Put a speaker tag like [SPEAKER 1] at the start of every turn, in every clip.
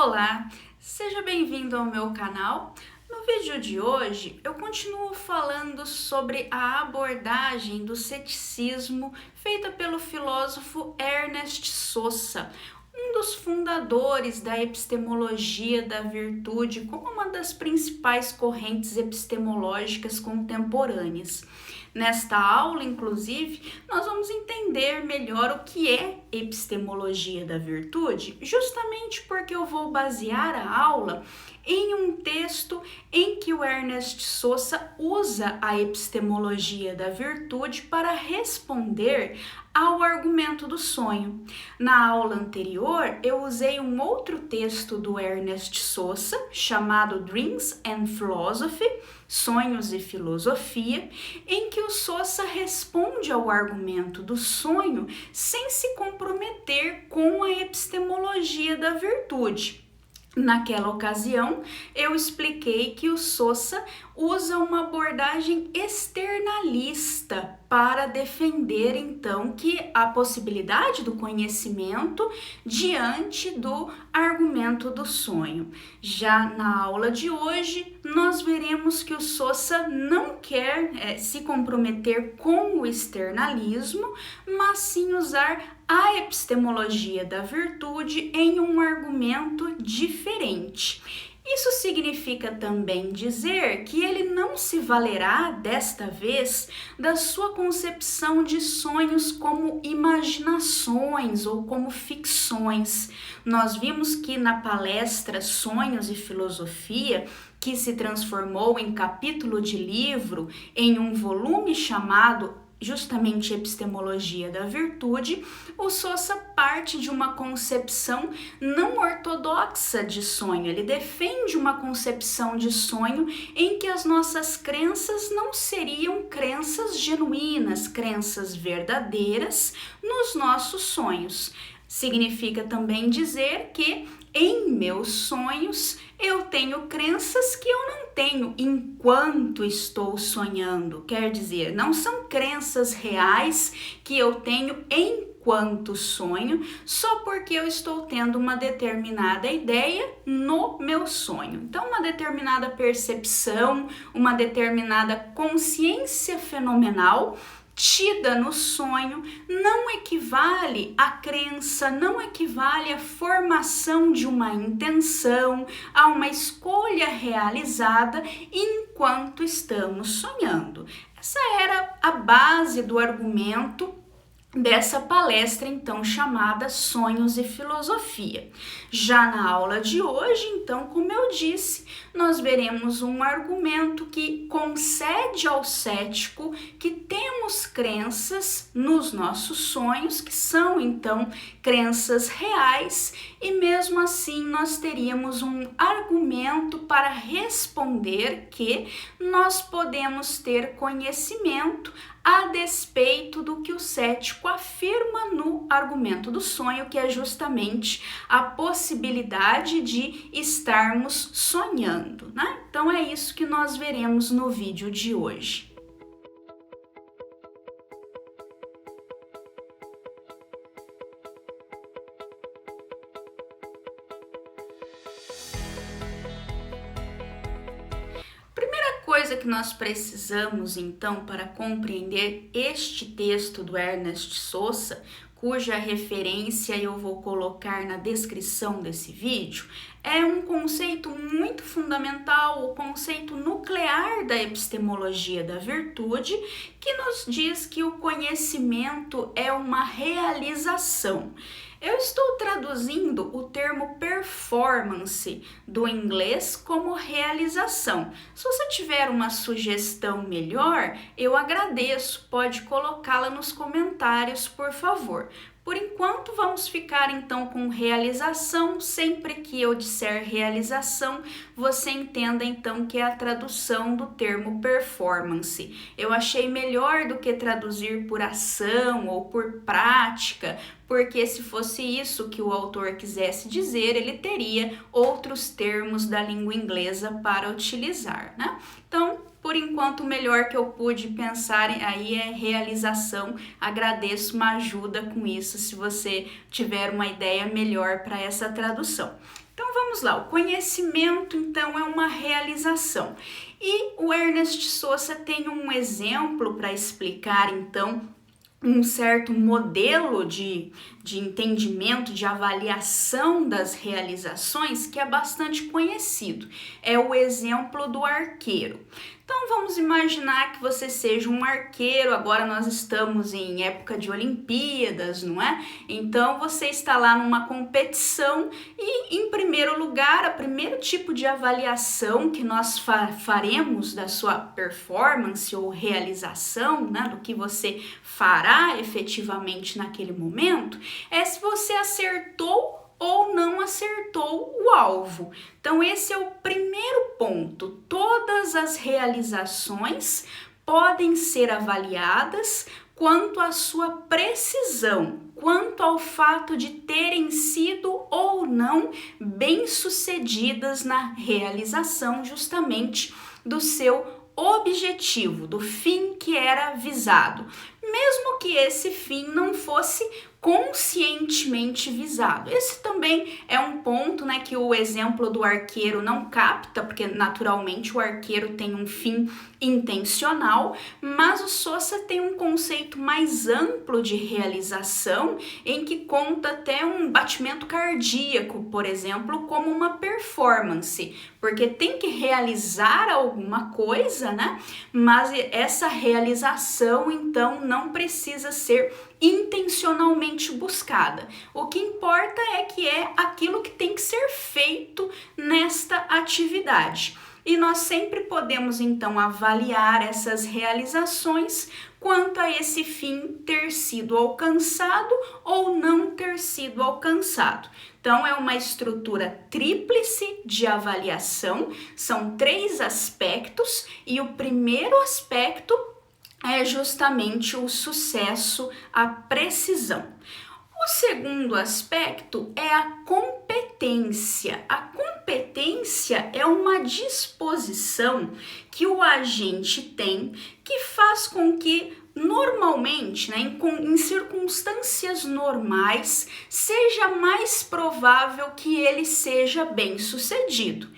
[SPEAKER 1] Olá, seja bem-vindo ao meu canal. No vídeo de hoje eu continuo falando sobre a abordagem do ceticismo feita pelo filósofo Ernest Sosa, um dos fundadores da epistemologia da virtude como uma das principais correntes epistemológicas contemporâneas. Nesta aula, inclusive, nós vamos entender melhor o que é epistemologia da virtude, justamente porque eu vou basear a aula em um texto em que o Ernest Sosa usa a epistemologia da virtude para responder ao argumento do sonho. Na aula anterior, eu usei um outro texto do Ernest Sosa, chamado Dreams and Philosophy, Sonhos e Filosofia, em que o Sosa responde ao argumento do sonho sem se comprometer com a epistemologia da virtude. Naquela ocasião, eu expliquei que o Sosa usa uma abordagem externalista para defender, então, que a possibilidade do conhecimento diante do argumento do sonho. Já na aula de hoje, nós veremos que o Sosa não quer se comprometer com o externalismo, mas sim usar a epistemologia da virtude em um argumento diferente. Isso significa também dizer que ele não se valerá, desta vez, da sua concepção de sonhos como imaginações ou como ficções. Nós vimos que na palestra Sonhos e Filosofia, que se transformou em capítulo de livro em um volume chamado justamente Epistemologia da Virtude, o Sosa parte de uma concepção não ortodoxa de sonho. Ele defende uma concepção de sonho em que as nossas crenças não seriam crenças genuínas, crenças verdadeiras nos nossos sonhos. Significa também dizer que em meus sonhos eu tenho crenças que eu não tenho enquanto estou sonhando. Quer dizer, não são crenças reais que eu tenho enquanto sonho, só porque eu estou tendo uma determinada ideia no meu sonho. Então, uma determinada percepção, uma determinada consciência fenomenal tida no sonho não equivale à crença, não equivale à formação de uma intenção, a uma escolha realizada enquanto estamos sonhando. Essa era a base do argumento dessa palestra, então, chamada Sonhos e Filosofia. Já na aula de hoje, então, como eu disse, nós veremos um argumento que concede ao cético que temos crenças nos nossos sonhos, que são, então, crenças reais, e mesmo assim nós teríamos um argumento para responder que nós podemos ter conhecimento a despeito do que o cético afirma no argumento do sonho, que é justamente a possibilidade de estarmos sonhando, né? Então é isso que nós veremos no vídeo de hoje. Coisa que nós precisamos, então, para compreender este texto do Ernest Sosa, cuja referência eu vou colocar na descrição desse vídeo, é um conceito muito fundamental, o conceito nuclear da epistemologia da virtude, que nos diz que o conhecimento é uma realização. Eu estou traduzindo o termo performance do inglês como realização. Se você tiver uma sugestão melhor, eu agradeço, pode colocá-la nos comentários, por favor. Por enquanto, vamos ficar então com realização. Sempre que eu disser realização, você entenda então que é a tradução do termo performance. Eu achei melhor do que traduzir por ação ou por prática, porque se fosse isso que o autor quisesse dizer, ele teria outros termos da língua inglesa para utilizar, né? Então, por enquanto, o melhor que eu pude pensar aí é realização. Agradeço uma ajuda com isso, se você tiver uma ideia melhor para essa tradução. Então, vamos vamos lá, o conhecimento então é uma realização. E o Ernest Sosa tem um exemplo para explicar então um certo modelo de entendimento, de avaliação das realizações que é bastante conhecido. É o exemplo do arqueiro. Então vamos imaginar que você seja um arqueiro, agora nós estamos em época de Olimpíadas, não é? Então você está lá numa competição e, em primeiro lugar, o primeiro tipo de avaliação que nós faremos da sua performance ou realização, né, do que você fará efetivamente naquele momento, é se você acertou ou não acertou o alvo. Então esse é o primeiro ponto. Todas as realizações podem ser avaliadas quanto à sua precisão, quanto ao fato de terem sido ou não bem-sucedidas na realização justamente do seu objetivo, do fim que era visado, mesmo que esse fim não fosse conscientemente visado. Esse também é um ponto, né, que o exemplo do arqueiro não capta, porque naturalmente o arqueiro tem um fim intencional, mas o Sosa tem um conceito mais amplo de realização, em que conta até um batimento cardíaco, por exemplo, como uma performance, porque tem que realizar alguma coisa, né? Mas essa realização, então, não precisa ser intencionalmente buscada. O que importa é que é aquilo que tem que ser feito nesta atividade. E nós sempre podemos então avaliar essas realizações quanto a esse fim ter sido alcançado ou não ter sido alcançado. Então é uma estrutura tríplice de avaliação, são 3 aspectos e o primeiro aspecto é justamente o sucesso, a precisão. O segundo aspecto é a competência. A competência é uma disposição que o agente tem que faz com que normalmente, né, em circunstâncias normais, seja mais provável que ele seja bem-sucedido.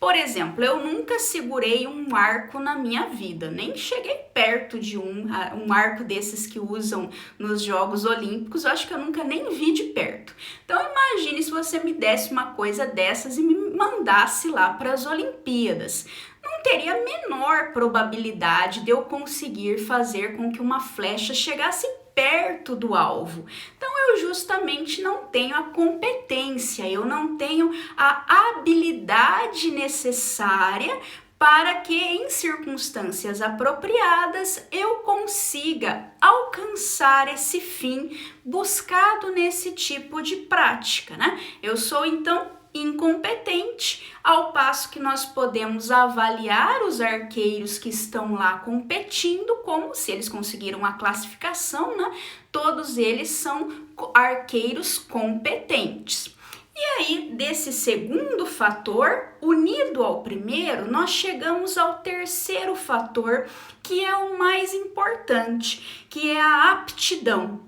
[SPEAKER 1] Por exemplo, eu nunca segurei um arco na minha vida, nem cheguei perto de um arco desses que usam nos Jogos Olímpicos, eu acho que eu nunca nem vi de perto. Então imagine se você me desse uma coisa dessas e me mandasse lá para as Olimpíadas. Não teria a menor probabilidade de eu conseguir fazer com que uma flecha chegasse perto do alvo. Então eu justamente não tenho a competência, eu não tenho a habilidade necessária para que em circunstâncias apropriadas eu consiga alcançar esse fim buscado nesse tipo de prática, né? Eu sou então incompetente, ao passo que nós podemos avaliar os arqueiros que estão lá competindo como se eles conseguiram a classificação, né? Todos eles são arqueiros competentes. E aí, desse segundo fator, unido ao primeiro, nós chegamos ao terceiro fator, que é o mais importante, que é a aptidão.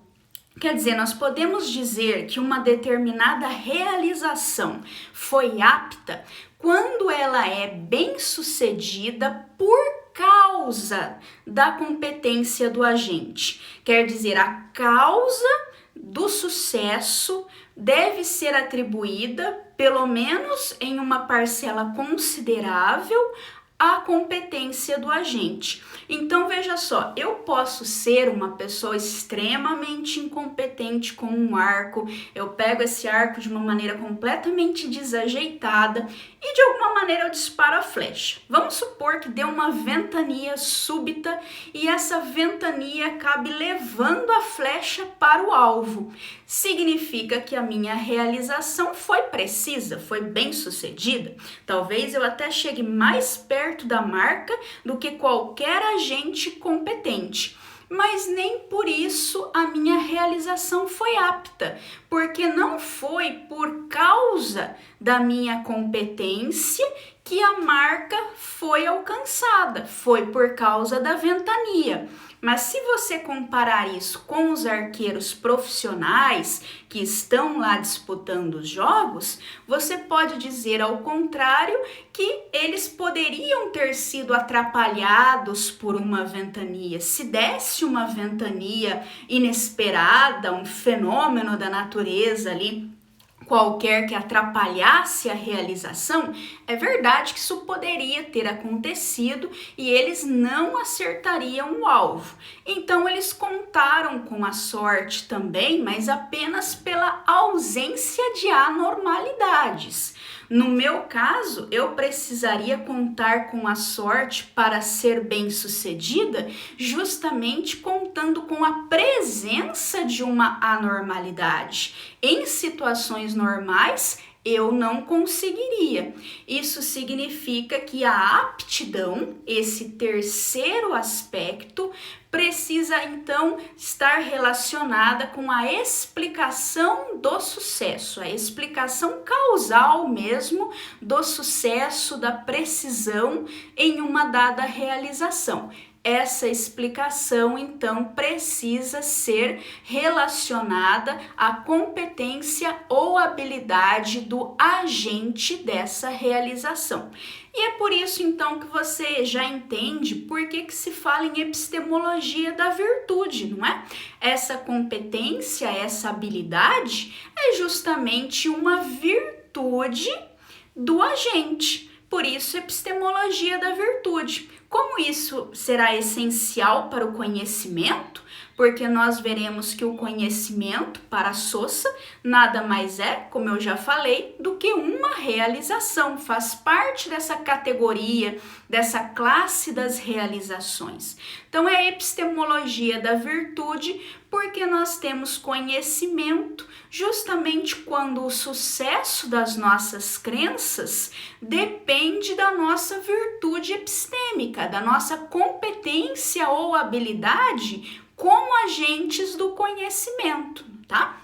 [SPEAKER 1] Quer dizer, nós podemos dizer que uma determinada realização foi apta quando ela é bem-sucedida por causa da competência do agente. Quer dizer, a causa do sucesso deve ser atribuída, pelo menos em uma parcela considerável, à competência do agente. Então veja só, eu posso ser uma pessoa extremamente incompetente com um arco, eu pego esse arco de uma maneira completamente desajeitada e de alguma maneira eu disparo a flecha. Vamos supor que deu uma ventania súbita e essa ventania acabe levando a flecha para o alvo. Significa que a minha realização foi precisa, foi bem sucedida. Talvez eu até chegue mais perto da marca do que qualquer agente competente. Mas nem por isso a minha realização foi apta, porque não foi por causa da minha competência que a marca foi alcançada, foi por causa da ventania. Mas se você comparar isso com os arqueiros profissionais que estão lá disputando os jogos, você pode dizer ao contrário que eles poderiam ter sido atrapalhados por uma ventania. Se desse uma ventania inesperada, um fenômeno da natureza ali, qualquer que atrapalhasse a realização, é verdade que isso poderia ter acontecido e eles não acertariam o alvo. Então eles contaram com a sorte também, mas apenas pela ausência de anormalidades. No meu caso, eu precisaria contar com a sorte para ser bem-sucedida, justamente contando com a presença de uma anormalidade. Em situações normais, eu não conseguiria. Isso significa que a aptidão, esse terceiro aspecto, precisa então estar relacionada com a explicação do sucesso, a explicação causal mesmo do sucesso, da precisão em uma dada realização. Essa explicação, então, precisa ser relacionada à competência ou habilidade do agente dessa realização. E é por isso, então, que você já entende por que se fala em epistemologia da virtude, não é? Essa competência, essa habilidade é justamente uma virtude do agente. Por isso, epistemologia da virtude. Como isso será essencial para o conhecimento? Porque nós veremos que o conhecimento, para Sousa, nada mais é, como eu já falei, do que uma realização, faz parte dessa categoria, dessa classe das realizações. Então é a epistemologia da virtude, porque nós temos conhecimento justamente quando o sucesso das nossas crenças depende da nossa virtude epistêmica, da nossa competência ou habilidade como agentes do conhecimento, tá?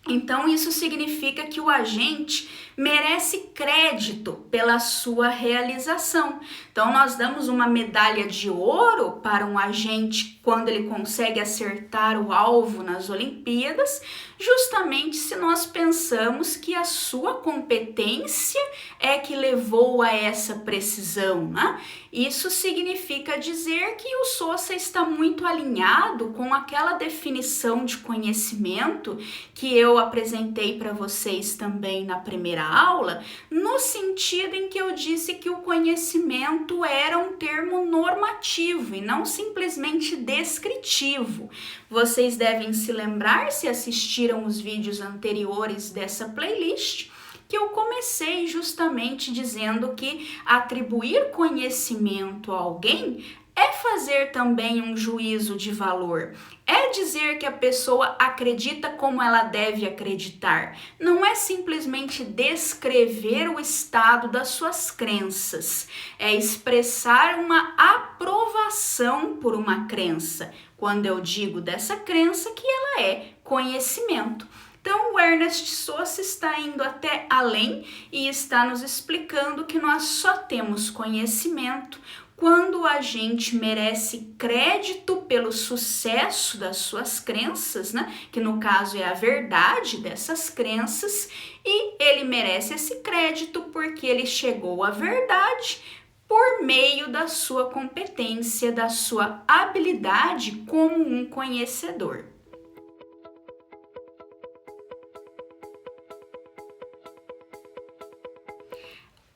[SPEAKER 1] Então, isso significa que o agente merece crédito pela sua realização. Então, nós damos uma medalha de ouro para um agente quando ele consegue acertar o alvo nas Olimpíadas, justamente se nós pensamos que a sua competência é que levou a essa precisão, né? Isso significa dizer que o Sousa está muito alinhado com aquela definição de conhecimento que eu apresentei para vocês também na primeira aula, no sentido em que eu disse que o conhecimento era um termo normativo e não simplesmente descritivo. Vocês devem se lembrar, se assistiram os vídeos anteriores dessa playlist, que eu comecei justamente dizendo que atribuir conhecimento a alguém é fazer também um juízo de valor, é dizer que a pessoa acredita como ela deve acreditar, não é simplesmente descrever o estado das suas crenças, é expressar uma aprovação por uma crença, quando eu digo dessa crença que ela é conhecimento. Então, o Ernest Sousa está indo até além e está nos explicando que nós só temos conhecimento quando a gente merece crédito pelo sucesso das suas crenças, né? Que no caso é a verdade dessas crenças, e ele merece esse crédito porque ele chegou à verdade por meio da sua competência, da sua habilidade como um conhecedor.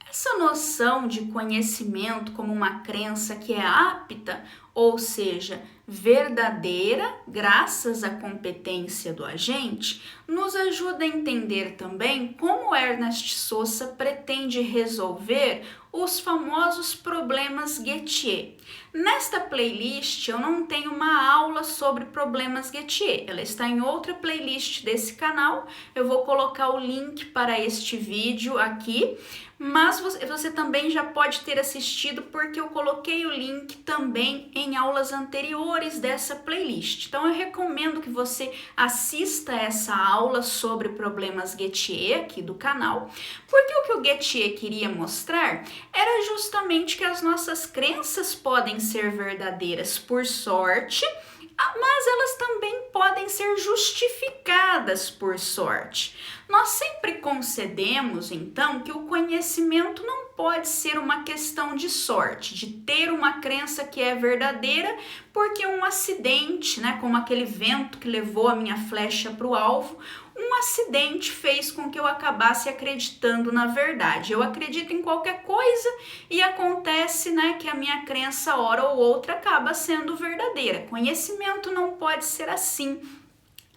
[SPEAKER 1] Essa noção de conhecimento como uma crença que é apta, ou seja, verdadeira, graças à competência do agente, nos ajuda a entender também como Ernest Sousa pretende resolver os famosos problemas Gettier. Nesta playlist eu não tenho uma aula sobre problemas Gettier, ela está em outra playlist desse canal, eu vou colocar o link para este vídeo aqui, mas você também já pode ter assistido porque eu coloquei o link também em em aulas anteriores dessa playlist. Então eu recomendo que você assista essa aula sobre problemas Gettier aqui do canal, porque o que o Gettier queria mostrar era justamente que as nossas crenças podem ser verdadeiras por sorte, mas elas também podem ser justificadas por sorte. Nós sempre concedemos, então, que o conhecimento não pode ser uma questão de sorte, de ter uma crença que é verdadeira porque um acidente, né, como aquele vento que levou a minha flecha para o alvo, um acidente fez com que eu acabasse acreditando na verdade. Eu acredito em qualquer coisa e acontece, né, que a minha crença, hora ou outra, acaba sendo verdadeira. Conhecimento não pode ser assim.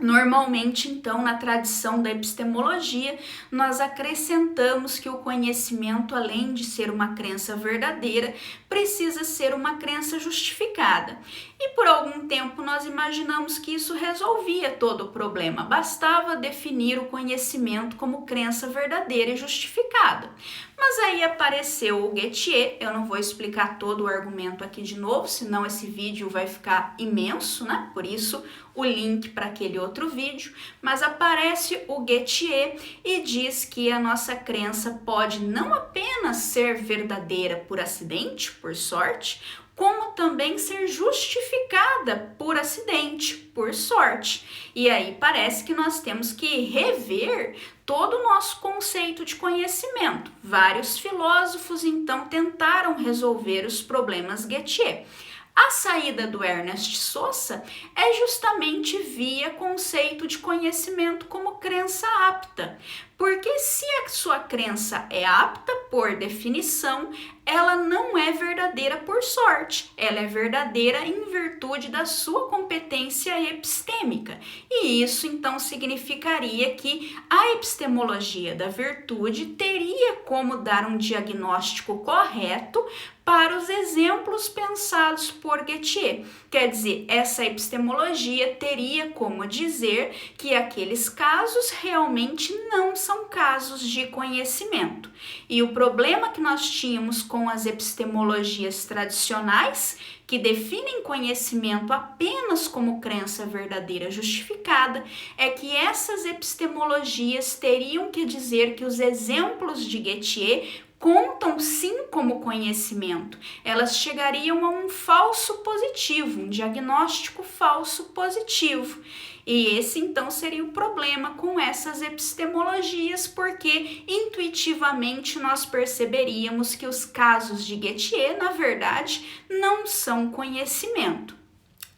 [SPEAKER 1] Normalmente, então, na tradição da epistemologia, nós acrescentamos que o conhecimento, além de ser uma crença verdadeira, precisa ser uma crença justificada. E por algum tempo nós imaginamos que isso resolvia todo o problema, bastava definir o conhecimento como crença verdadeira e justificada. Mas aí apareceu o Gettier, eu não vou explicar todo o argumento aqui de novo, senão esse vídeo vai ficar imenso, né? Por isso o link para aquele outro vídeo, mas aparece o Gettier e diz que a nossa crença pode não apenas ser verdadeira por acidente, por sorte, como também ser justificada por acidente, por sorte. E aí parece que nós temos que rever todo o nosso conceito de conhecimento. Vários filósofos então tentaram resolver os problemas Gettier. A saída do Ernest Sosa é justamente via conceito de conhecimento como crença apta, porque se a sua crença é apta por definição, ela não é verdadeira por sorte, ela é verdadeira em virtude da sua competência epistêmica. E isso então significaria que a epistemologia da virtude teria como dar um diagnóstico correto para os exemplos pensados por Gettier. Quer dizer, essa epistemologia teria como dizer que aqueles casos realmente não são casos de conhecimento. E o problema que nós tínhamos com as epistemologias tradicionais, que definem conhecimento apenas como crença verdadeira justificada, é que essas epistemologias teriam que dizer que os exemplos de Gettier contam sim como conhecimento. Elas chegariam a um falso positivo, um diagnóstico falso positivo. E esse então seria o problema com essas epistemologias, porque intuitivamente nós perceberíamos que os casos de Gettier, na verdade, não são conhecimento.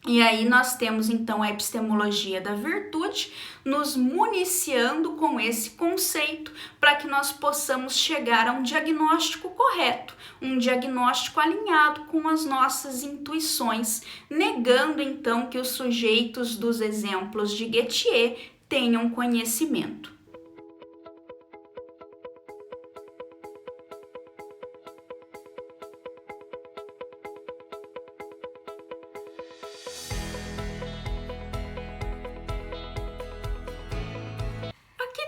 [SPEAKER 1] E aí nós temos então a epistemologia da virtude nos municiando com esse conceito para que nós possamos chegar a um diagnóstico correto, um diagnóstico alinhado com as nossas intuições, negando então que os sujeitos dos exemplos de Gettier tenham conhecimento.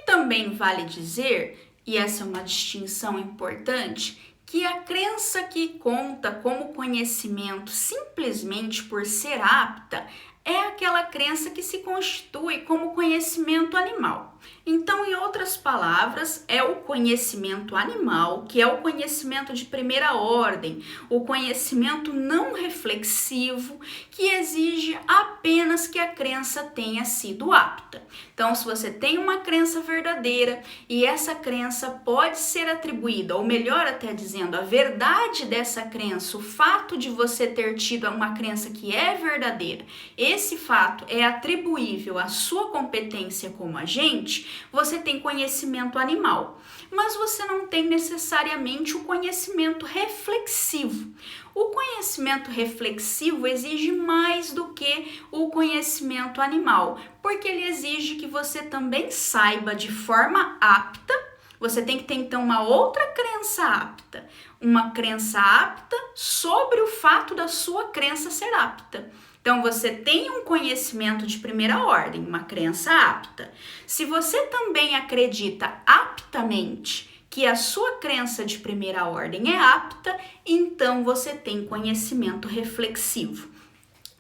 [SPEAKER 1] Também vale dizer, e essa é uma distinção importante, que a crença que conta como conhecimento simplesmente por ser apta é aquela crença que se constitui como conhecimento animal. Então, em outras palavras, é o conhecimento animal, que é o conhecimento de primeira ordem, o conhecimento não reflexivo, que exige apenas que a crença tenha sido apta. Então, se você tem uma crença verdadeira e essa crença pode ser atribuída, ou melhor até dizendo, a verdade dessa crença, o fato de você ter tido uma crença que é verdadeira, esse fato é atribuível à sua competência como agente, você tem conhecimento animal, mas você não tem necessariamente o conhecimento reflexivo. O conhecimento reflexivo exige mais do que o conhecimento animal, porque ele exige que você também saiba de forma apta. Você tem que ter então uma outra crença apta, uma crença apta sobre o fato da sua crença ser apta. Então, você tem um conhecimento de primeira ordem, uma crença apta. Se você também acredita aptamente que a sua crença de primeira ordem é apta, então você tem conhecimento reflexivo.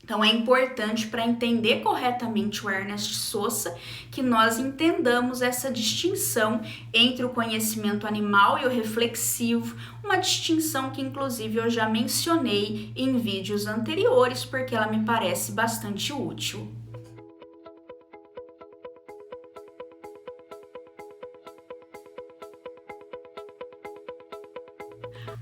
[SPEAKER 1] Então é importante, para entender corretamente o Ernest Sosa, que nós entendamos essa distinção entre o conhecimento animal e o reflexivo, uma distinção que inclusive eu já mencionei em vídeos anteriores, porque ela me parece bastante útil.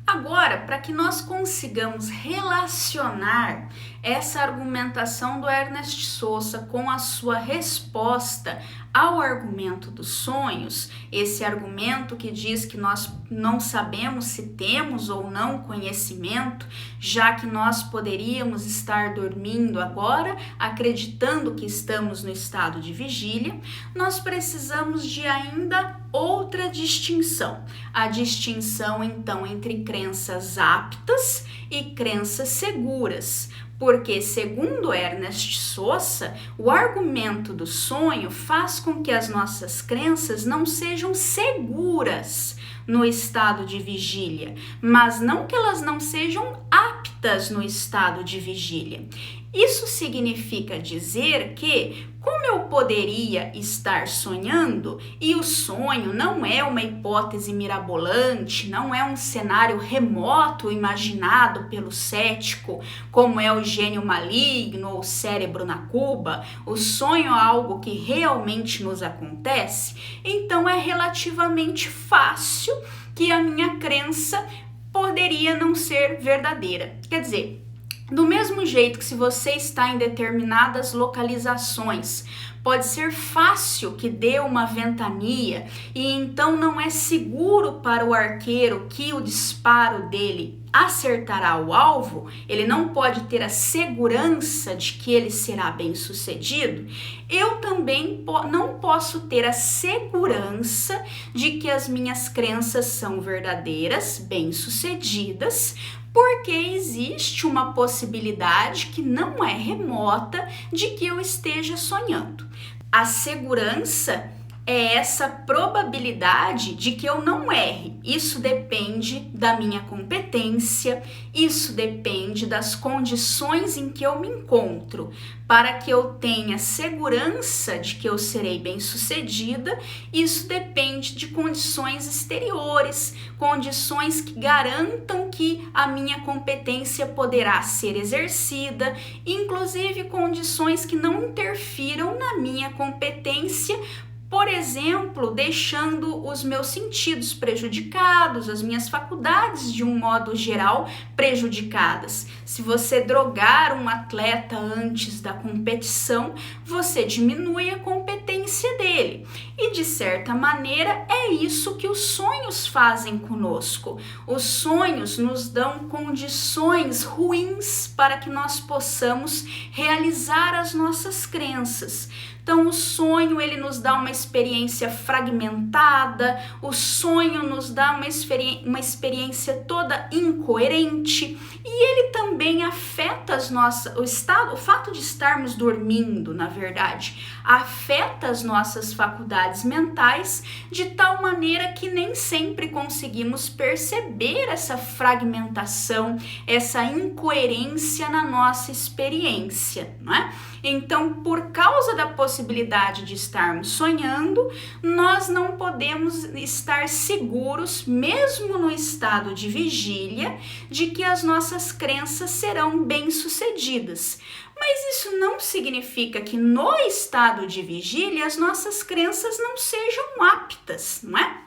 [SPEAKER 1] Agora, para que nós consigamos relacionar essa argumentação do Ernest Sosa com a sua resposta ao argumento dos sonhos, esse argumento que diz que nós não sabemos se temos ou não conhecimento, já que nós poderíamos estar dormindo agora, acreditando que estamos no estado de vigília, nós precisamos de ainda outra distinção. A distinção, então, entre crenças aptas e crenças seguras. Porque, segundo Ernest Sosa, o argumento do sonho faz com que as nossas crenças não sejam seguras no estado de vigília, mas não que elas não sejam aptas no estado de vigília. Isso significa dizer que, como eu poderia estar sonhando, e o sonho não é uma hipótese mirabolante, não é um cenário remoto imaginado pelo cético, como é o gênio maligno ou o cérebro na cuba, o sonho é algo que realmente nos acontece, então é relativamente fácil que a minha crença poderia não ser verdadeira. Quer dizer, do mesmo jeito que se você está em determinadas localizações, pode ser fácil que dê uma ventania e então não é seguro para o arqueiro que o disparo dele acertará o alvo, ele não pode ter a segurança de que ele será bem sucedido, eu também não posso ter a segurança de que as minhas crenças são verdadeiras, bem sucedidas, porque existe uma possibilidade que não é remota de que eu esteja sonhando. A segurança é essa probabilidade de que eu não erre. Isso depende da minha competência, isso depende das condições em que eu me encontro. Para que eu tenha segurança de que eu serei bem-sucedida, isso depende de condições exteriores, condições que garantam que a minha competência poderá ser exercida, inclusive condições que não interfiram na minha competência, por exemplo, deixando os meus sentidos prejudicados, as minhas faculdades de um modo geral prejudicadas. Se você drogar um atleta antes da competição, você diminui a competência dele. E de certa maneira é isso que os sonhos fazem conosco. Os sonhos nos dão condições ruins para que nós possamos realizar as nossas crenças. Então, o sonho, ele nos dá uma experiência fragmentada, o sonho nos dá uma experiência toda incoerente e ele também afeta o fato de estarmos dormindo, na verdade, afeta as nossas faculdades mentais de tal maneira que nem sempre conseguimos perceber essa fragmentação, essa incoerência na nossa experiência, não é? Então, por causa da possibilidade de estarmos sonhando, nós não podemos estar seguros, mesmo no estado de vigília, de que as nossas crenças serão bem-sucedidas. Mas isso não significa que no estado de vigília as nossas crenças não sejam aptas, não é?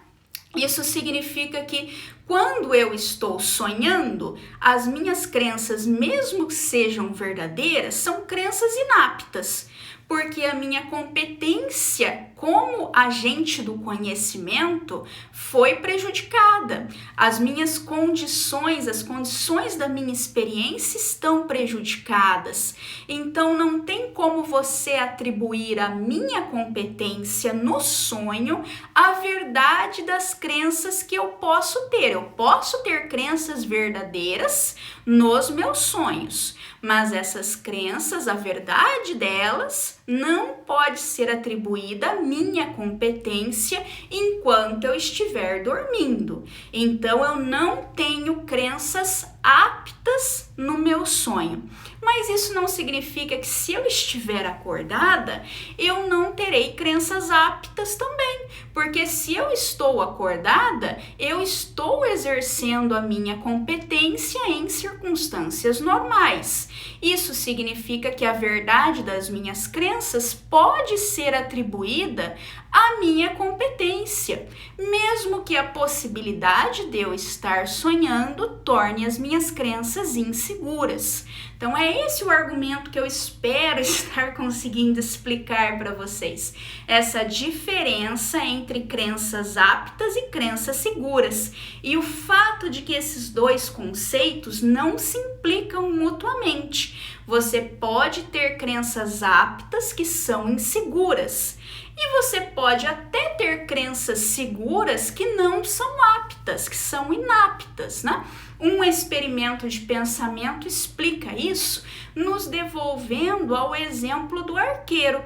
[SPEAKER 1] Isso significa que quando eu estou sonhando, as minhas crenças, mesmo que sejam verdadeiras, são crenças inaptas, porque a minha competência como agente do conhecimento foi prejudicada. As minhas condições, as condições da minha experiência estão prejudicadas. Então não tem como você atribuir à minha competência no sonho a verdade das crenças que eu posso ter. Eu posso ter crenças verdadeiras nos meus sonhos, mas essas crenças, a verdade delas, não pode ser atribuída à minha competência enquanto eu estiver dormindo. Então eu não tenho crenças aptas no meu sonho. Mas isso não significa que se eu estiver acordada, eu não terei crenças aptas também. Porque se eu estou acordada, eu estou exercendo a minha competência em circunstâncias normais. Isso significa que a verdade das minhas crenças pode ser atribuída à minha competência, mesmo que a possibilidade de eu estar sonhando torne as minhas crenças inseguras. Então é esse o argumento que eu espero estar conseguindo explicar para vocês. Essa diferença entre crenças aptas e crenças seguras. E o fato de que esses dois conceitos não se implicam mutuamente. Você pode ter crenças aptas que são inseguras. E você pode até ter crenças seguras que não são aptas, que são inaptas, né? Um experimento de pensamento explica isso, nos devolvendo ao exemplo do arqueiro.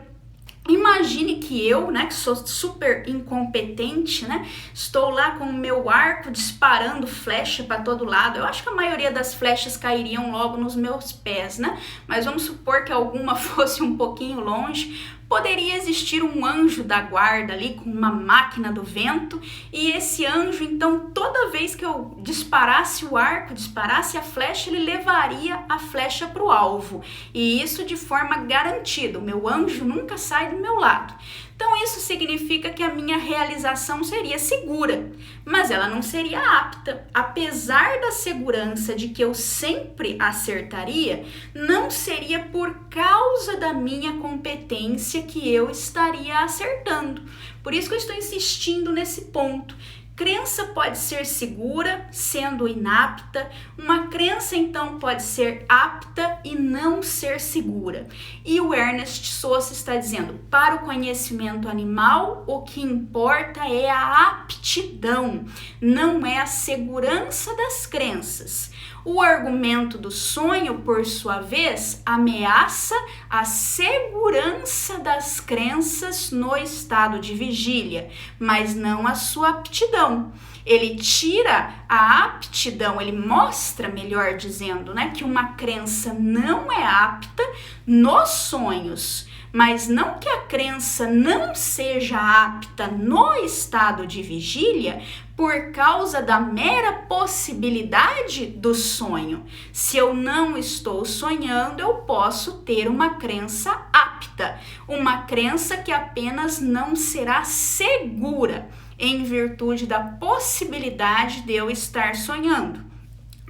[SPEAKER 1] Imagine que eu, que sou super incompetente, estou lá com o meu arco disparando flecha para todo lado. Eu acho que a maioria das flechas cairiam logo nos meus pés, Mas vamos supor que alguma fosse um pouquinho longe. Poderia existir um anjo da guarda ali com uma máquina do vento e esse anjo, então, toda vez que eu disparasse o arco, disparasse a flecha, ele levaria a flecha para o alvo. E isso de forma garantida, o meu anjo nunca sai do meu lado. Então isso significa que a minha realização seria segura, mas ela não seria apta. Apesar da segurança de que eu sempre acertaria, não seria por causa da minha competência que eu estaria acertando. Por isso que eu estou insistindo nesse ponto. Crença pode ser segura, sendo inapta. Uma crença, então, pode ser apta e não ser segura. E o Ernest Sosa está dizendo, para o conhecimento animal, o que importa é a aptidão, não é a segurança das crenças. O argumento do sonho, por sua vez, ameaça a segurança das crenças no estado de vigília, mas não a sua aptidão. Ele tira a aptidão, ele mostra, melhor dizendo, que uma crença não é apta nos sonhos, mas não que a crença não seja apta no estado de vigília por causa da mera possibilidade do sonho. Se eu não estou sonhando, eu posso ter uma crença apta, uma crença que apenas não será segura em virtude da possibilidade de eu estar sonhando.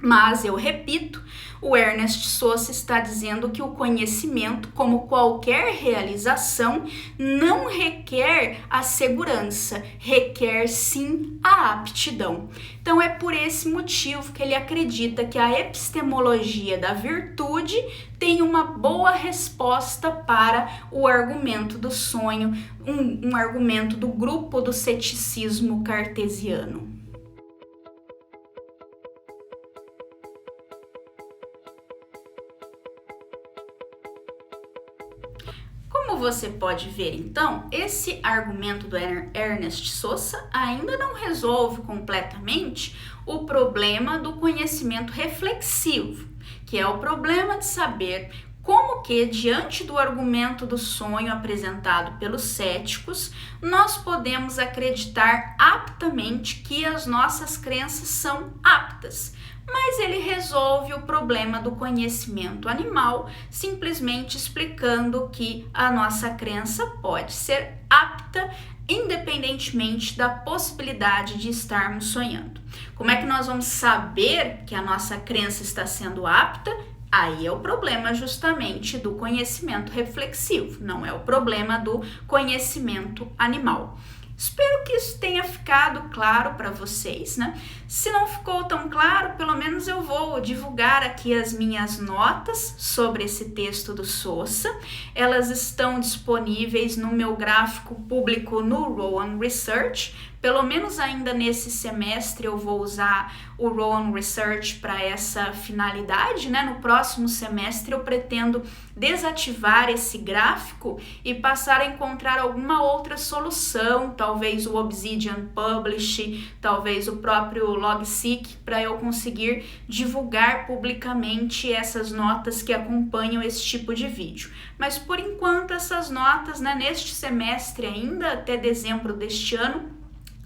[SPEAKER 1] Mas eu repito, o Ernest Sosa está dizendo que o conhecimento, como qualquer realização, não requer a segurança, requer sim a aptidão. Então é por esse motivo que ele acredita que a epistemologia da virtude tem uma boa resposta para o argumento do sonho, um argumento do grupo do ceticismo cartesiano. Como você pode ver, então, esse argumento do Ernest Sosa ainda não resolve completamente o problema do conhecimento reflexivo, que é o problema de saber como que, diante do argumento do sonho apresentado pelos céticos, nós podemos acreditar aptamente que as nossas crenças são aptas. Mas ele resolve o problema do conhecimento animal simplesmente explicando que a nossa crença pode ser apta independentemente da possibilidade de estarmos sonhando. Como é que nós vamos saber que a nossa crença está sendo apta? Aí é o problema justamente do conhecimento reflexivo, não é o problema do conhecimento animal. Espero que isso tenha ficado claro para vocês, Se não ficou tão claro, pelo menos eu vou divulgar aqui as minhas notas sobre esse texto do Sosa. Elas estão disponíveis no meu gráfico público no Rowan Research. Pelo menos ainda nesse semestre eu vou usar o Rowan Research para essa finalidade, né? No próximo semestre eu pretendo desativar esse gráfico e passar a encontrar alguma outra solução, talvez o Obsidian Publish, talvez o próprio Logseq, para eu conseguir divulgar publicamente essas notas que acompanham esse tipo de vídeo. Mas por enquanto essas notas, né, neste semestre ainda, até dezembro deste ano,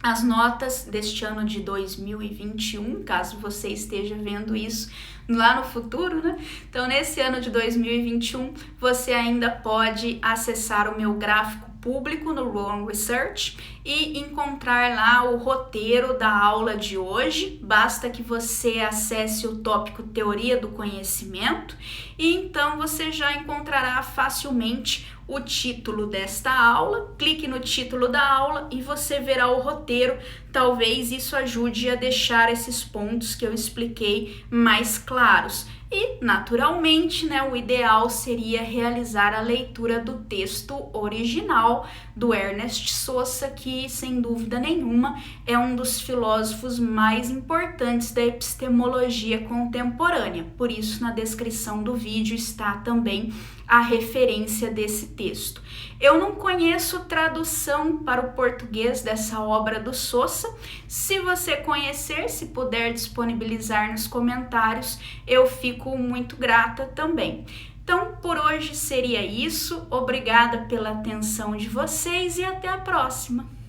[SPEAKER 1] as notas deste ano de 2021, caso você esteja vendo isso lá no futuro, né? Então, nesse ano de 2021, você ainda pode acessar o meu gráfico público no Rowan Research e encontrar lá o roteiro da aula de hoje. Basta que você acesse o tópico Teoria do Conhecimento e então você já encontrará facilmente o título desta aula. Clique no título da aula e você verá o roteiro. Talvez isso ajude a deixar esses pontos que eu expliquei mais claros. E, naturalmente, né, o ideal seria realizar a leitura do texto original do Ernest Sosa, que, sem dúvida nenhuma, é um dos filósofos mais importantes da epistemologia contemporânea. Por isso, na descrição do vídeo está também a referência desse texto. Eu não conheço tradução para o português dessa obra do Sosa. Se você conhecer, se puder disponibilizar nos comentários, eu fico muito grata também. Então, por hoje seria isso. Obrigada pela atenção de vocês e até a próxima!